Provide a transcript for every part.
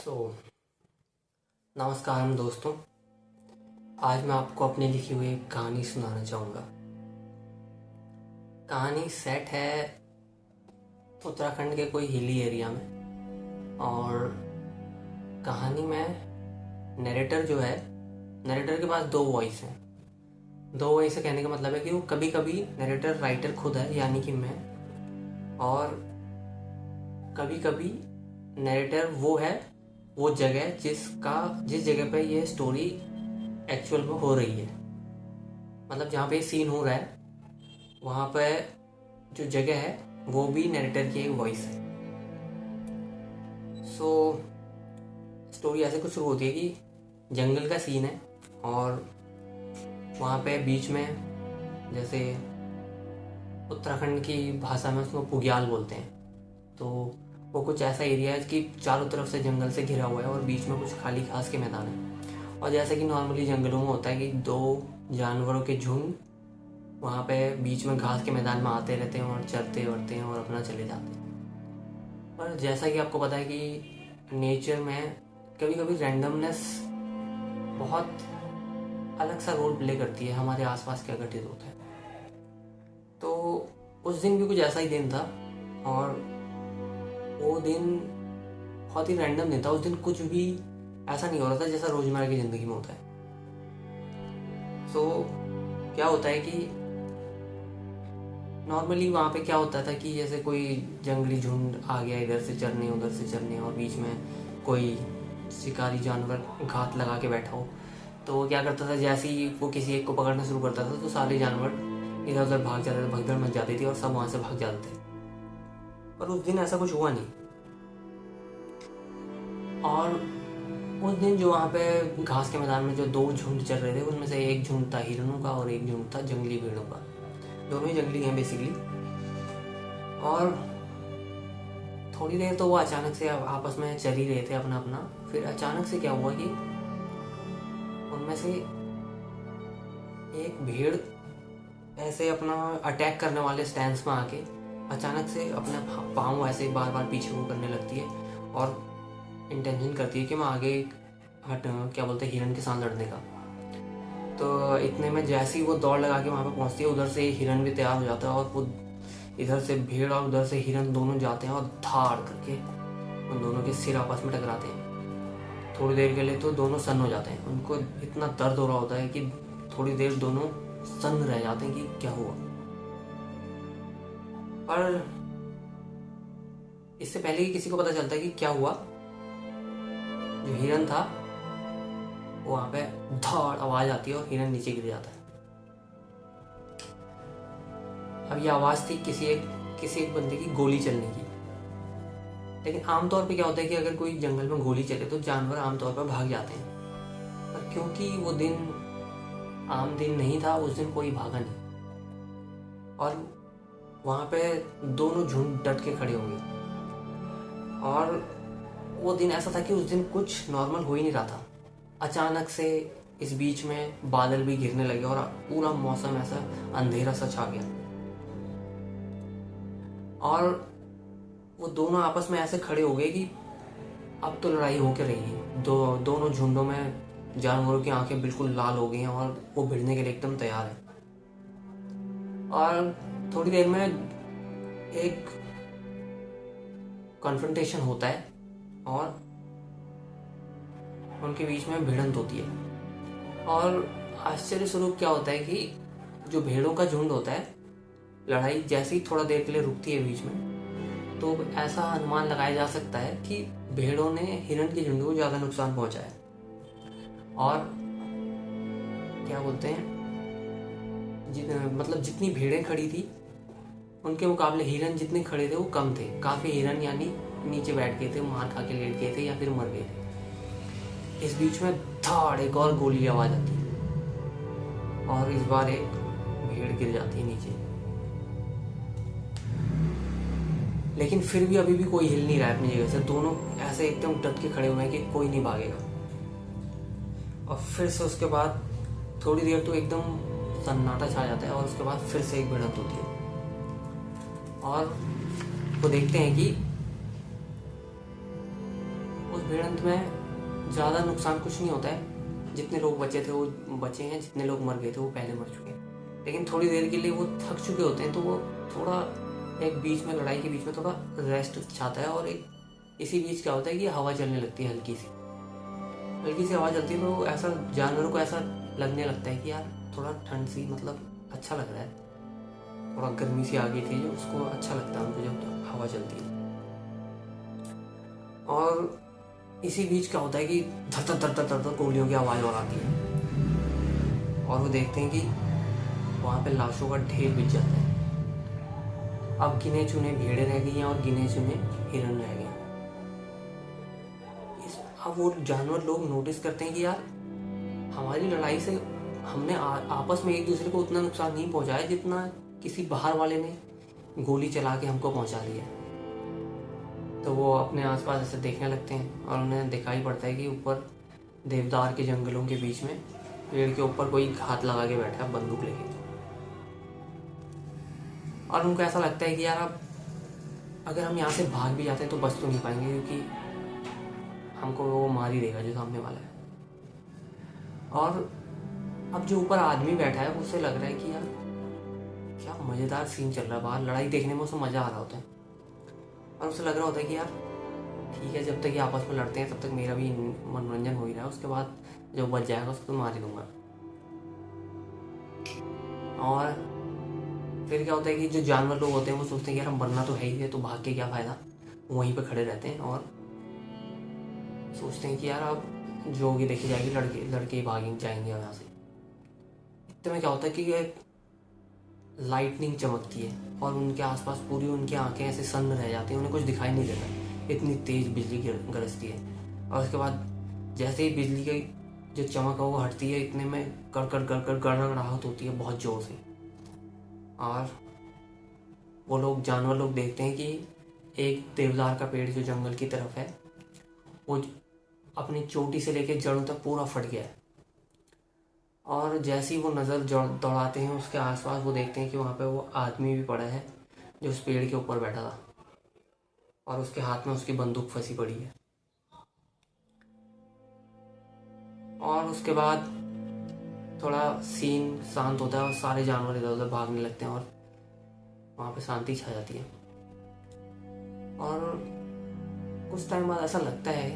सो नमस्कार दोस्तों। आज मैं आपको अपनी लिखी हुई एक कहानी सुनाना चाहूँगा। कहानी सेट है उत्तराखंड के कोई हिली एरिया में, और कहानी में नरेटर जो है, नरेटर के पास दो वॉइस हैं। दो वॉइस से कहने का मतलब है कि वो कभी कभी नरेटर राइटर खुद है, यानी कि मैं, और कभी कभी नरेटर वो है, वो जगह जिस जगह पे ये स्टोरी एक्चुअल में हो रही है। मतलब जहाँ पे सीन हो रहा है वहाँ पे जो जगह है वो भी नरेटर की एक वॉइस है। सो स्टोरी ऐसे कुछ शुरू होती है कि जंगल का सीन है, और वहाँ पे बीच में, जैसे उत्तराखंड की भाषा में उसको पुग्याल बोलते हैं, तो वो कुछ ऐसा एरिया है कि चारों तरफ से जंगल से घिरा हुआ है और बीच में कुछ खाली घास के मैदान है। और जैसे कि नॉर्मली जंगलों में होता है कि दो जानवरों के झुंड वहाँ पे बीच में घास के मैदान में आते रहते हैं और चरते वरते हैं और अपना चले जाते हैं। पर जैसा कि आपको पता है कि नेचर में कभी कभी रैंडमनेस बहुत अलग सा रोल प्ले करती है हमारे आसपास क्या घटित होता है। तो उस दिन भी कुछ ऐसा ही दिन था, और वो दिन बहुत ही रैंडम दिन था। उस दिन कुछ भी ऐसा नहीं हो रहा था जैसा रोजमर्रा की जिंदगी में होता है। क्या होता है कि नॉर्मली वहाँ पे क्या होता था कि जैसे कोई जंगली झुंड आ गया इधर से चरने उधर से चरने, और बीच में कोई शिकारी जानवर घात लगा के बैठा हो, तो वो क्या करता था, जैसे ही वो किसी एक को पकड़ना शुरू करता था तो सारे जानवर इधर उधर भाग जाते थे, भगदड़ मच जाती थी और सब वहाँ से भाग जाते थे। पर उस दिन ऐसा कुछ हुआ नहीं। और उस दिन जो वहाँ पे घास के मैदान में जो दो झुंड चल रहे थे, उनमें से एक झुंड था हिरणों का और एक झुंड था जंगली भेड़ों का। दोनों ही जंगली हैं बेसिकली। और थोड़ी देर तो वो अचानक से आपस में चल ही रहे थे अपना अपना। फिर अचानक से क्या हुआ कि उनमें से एक भेड़ ऐसे अपना अटैक करने वाले स्टैंस में आके अचानक से अपने पाँव ऐसे बार बार पीछे को करने लगती है और इंटेंशन करती है कि मैं आगे क्या बोलते हैं हिरन के साथ लड़ने का। तो इतने में जैसे ही वो दौड़ लगा के वहाँ पे पहुँचती है, उधर से हिरन भी तैयार हो जाता है, और वो इधर से भेड़ और उधर से हिरन दोनों जाते हैं और धाड़ करके उन दोनों के सिर आपस में टकराते हैं। थोड़ी देर के लिए तो दोनों सन्न हो जाते हैं, उनको इतना दर्द हो रहा होता है कि थोड़ी देर दोनों सन्न रह जाते हैं कि क्या हुआ। पर इससे पहले कि किसी को पता चलता है कि क्या हुआ, जो हिरन था वहां पे धाड़ आवाज आती है और हिरन नीचे गिर जाता है। अब ये आवाज थी किसी एक बंदे की गोली चलने की। लेकिन आमतौर पे क्या होता है कि अगर कोई जंगल में गोली चले तो जानवर आमतौर पर भाग जाते हैं, पर क्योंकि वो दिन आम दिन नहीं था, उस दिन कोई भागा नहीं, और वहां पे दोनों झुंड डट के खड़े हो गए। और वो दिन ऐसा था कि उस दिन कुछ नॉर्मल हो ही नहीं रहा था। अचानक से इस बीच में बादल भी गिरने लगे और पूरा मौसम ऐसा अंधेरा सा छा गया। और वो दोनों आपस में ऐसे खड़े हो गए कि अब तो लड़ाई होकर रहेगी। दोनों झुंडों में जानवरों की आंखें बिल्कुल लाल हो गई हैं और वो भिड़ने के लिए एकदम तैयार है। और थोड़ी देर में एक कॉन्फ्रंटेशन होता है और उनके बीच में भिड़ंत होती है। और आश्चर्य स्वरूप क्या होता है कि जो भेड़ों का झुंड होता है, लड़ाई जैसे ही थोड़ा देर के लिए रुकती है बीच में, तो ऐसा अनुमान लगाया जा सकता है कि भेड़ों ने हिरण के झुंड को ज़्यादा नुकसान पहुंचाया। और क्या बोलते हैं, मतलब जितनी भेड़ें खड़ी थी उनके मुकाबले हिरन जितने खड़े थे वो कम थे। काफ़ी हिरन यानी नीचे बैठ गए थे, मार खा के लेट गए थे या फिर मर गए थे। इस बीच में धाड़ एक और गोली आवाज आती है और इस बार एक भेड़ गिर जाती है नीचे। लेकिन फिर भी अभी भी कोई हिल नहीं रहा है अपनी जगह से। दोनों ऐसे एकदम डट के खड़े हुए हैं कि कोई नहीं भागेगा। और फिर से उसके बाद थोड़ी देर तो एकदम सन्नाटा छा जाता है, और उसके बाद फिर से एक भिड़ंत होती है। और वो देखते हैं कि उस भिड़ंत में ज़्यादा नुकसान कुछ नहीं होता है, जितने लोग बचे थे वो बचे हैं, जितने लोग मर गए थे वो पहले मर चुके हैं। लेकिन थोड़ी देर के लिए वो थक चुके होते हैं, तो वो थोड़ा एक बीच में लड़ाई के बीच में थोड़ा रेस्ट चाहता है। और एक इसी बीच क्या होता है कि हवा चलने लगती है, हल्की सी हवा चलती है, तो ऐसा जानवरों को ऐसा लगने लगता है कि यार थोड़ा ठंड सी, मतलब अच्छा लग रहा है, थोड़ा गर्मी सी आ गई थी, जो उसको अच्छा लगता है उनको जब तो हवा चलती है। और इसी बीच क्या होता है कि धर धर धर धर धर धर गोलियों की आवाज़ और आती है, और वो देखते हैं कि वहाँ पे लाशों का ढेर बिछ जाता है। अब गिने चुने भेड़ें रह गई हैं और गिने चुने हिरन रह गए हैं। अब वो जानवर लोग नोटिस करते हैं कि यार हमारी लड़ाई से हमने आपस में एक दूसरे को उतना नुकसान नहीं पहुंचाया जितना किसी बाहर वाले ने गोली चला के हमको पहुंचा लिया। तो वो अपने आसपास ऐसे देखने लगते हैं और उन्हें दिखाई पड़ता है कि ऊपर देवदार के जंगलों के बीच में पेड़ के ऊपर कोई घात लगा के बैठा है बंदूक लेके। और उनको ऐसा लगता है कि यार अब अगर हम यहाँ से भाग भी जाते हैं तो बच तो नहीं पाएंगे, क्योंकि हमको वो मार ही देगा जो सामने वाला है। और अब जो ऊपर आदमी बैठा है उसे लग रहा है कि यार क्या मज़ेदार सीन चल रहा है बाहर, लड़ाई देखने में उसे मज़ा आ रहा होता है। और उसे लग रहा होता है कि यार ठीक है, जब तक ये आपस में लड़ते हैं तब तक मेरा भी मनोरंजन हो ही रहा है, उसके बाद जब बच जाएगा उसको तो मार ही दूंगा। और फिर क्या होता है कि जो जानवर लोग होते हैं वो सोचते हैं कि यार हम मरना तो है ही है, तो भाग के क्या फ़ायदा, वहीं पर खड़े रहते हैं और सोचते हैं कि यार अब जो होगी देखी जाएगी, लड़के ही भागेंगे जाएंगे यहाँ से। इतने में क्या होता है कि एक लाइटनिंग चमकती है और उनके आसपास पूरी उनकी आंखें ऐसे सन्न रह जाती हैं, उन्हें कुछ दिखाई नहीं देता, इतनी तेज बिजली गरजती है। और उसके बाद जैसे ही बिजली की जो चमक है वो हटती है, इतने में कड़कड़ कड़कड़ गड़गड़ाहट होती है बहुत जोर से। और वो लोग जानवर लोग देखते हैं कि एक देवदार का पेड़ जो जंगल की तरफ है वो अपनी चोटी से लेकर जड़ों तक पूरा फट गया है। और जैसे ही वो नज़र दौड़ाते हैं उसके आसपास, वो देखते हैं कि वहाँ पे वो आदमी भी पड़ा है जो उस पेड़ के ऊपर बैठा था और उसके हाथ में उसकी बंदूक फंसी पड़ी है। और उसके बाद थोड़ा सीन शांत होता है और सारे जानवर इधर उधर भागने लगते हैं और वहाँ पे शांति छा जाती है। और कुछ टाइम बाद ऐसा लगता है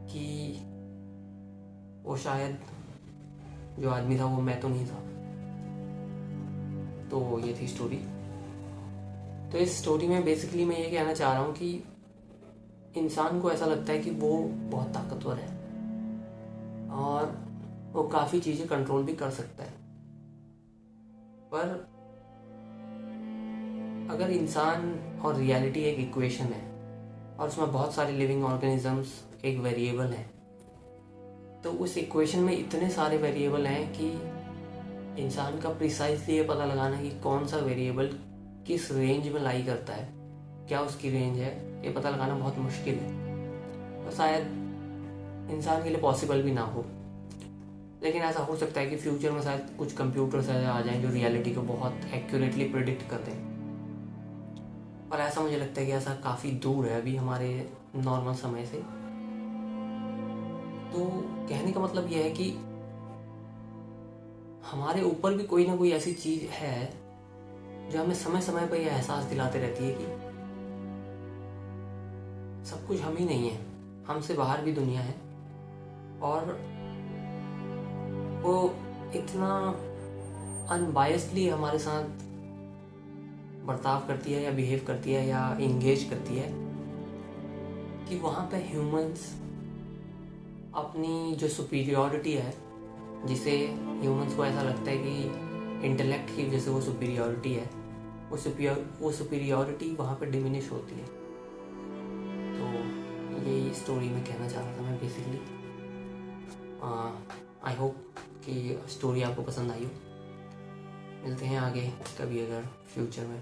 कि वो शायद जो आदमी था वो मैं तो नहीं था। तो ये थी स्टोरी। तो इस स्टोरी में बेसिकली मैं ये कहना चाह रहा हूँ कि इंसान को ऐसा लगता है कि वो बहुत ताकतवर है और वो काफ़ी चीज़ें कंट्रोल भी कर सकता है, पर अगर इंसान और रियलिटी एक इक्वेशन है और उसमें बहुत सारे लिविंग ऑर्गेनिजम्स एक वेरिएबल है, तो उस इक्वेशन में इतने सारे वेरिएबल हैं कि इंसान का प्रिसाइजली ये पता लगाना कि कौन सा वेरिएबल किस रेंज में लाई करता है, क्या उसकी रेंज है, ये पता लगाना बहुत मुश्किल है और शायद इंसान के लिए पॉसिबल भी ना हो। लेकिन ऐसा हो सकता है कि फ्यूचर में शायद कुछ कंप्यूटर्स ऐसे आ जाएं जो रियलिटी को बहुत एक्यूरेटली प्रिडिक्ट कर दें, और ऐसा मुझे लगता है कि ऐसा काफ़ी दूर है अभी हमारे नॉर्मल समय से। तो कहने का मतलब यह है कि हमारे ऊपर भी कोई ना कोई ऐसी चीज़ है जो हमें समय समय पर यह एहसास दिलाते रहती है कि सब कुछ हम ही नहीं है, हमसे बाहर भी दुनिया है। और वो इतना अनबायस्डली हमारे साथ बर्ताव करती है या बिहेव करती है या इंगेज करती है कि वहाँ पे ह्यूमंस अपनी जो सुपीरियॉरिटी है, जिसे ह्यूमंस को ऐसा लगता है कि इंटेलेक्ट की वजह से वो सुपीरियॉरिटी है, वो सुपीरियॉरिटी वहाँ पे डिमिनिश होती है। तो यही स्टोरी में कहना चाह रहा था मैं बेसिकली। आई होप कि स्टोरी आपको पसंद आई हो। मिलते हैं आगे कभी अगर फ्यूचर में।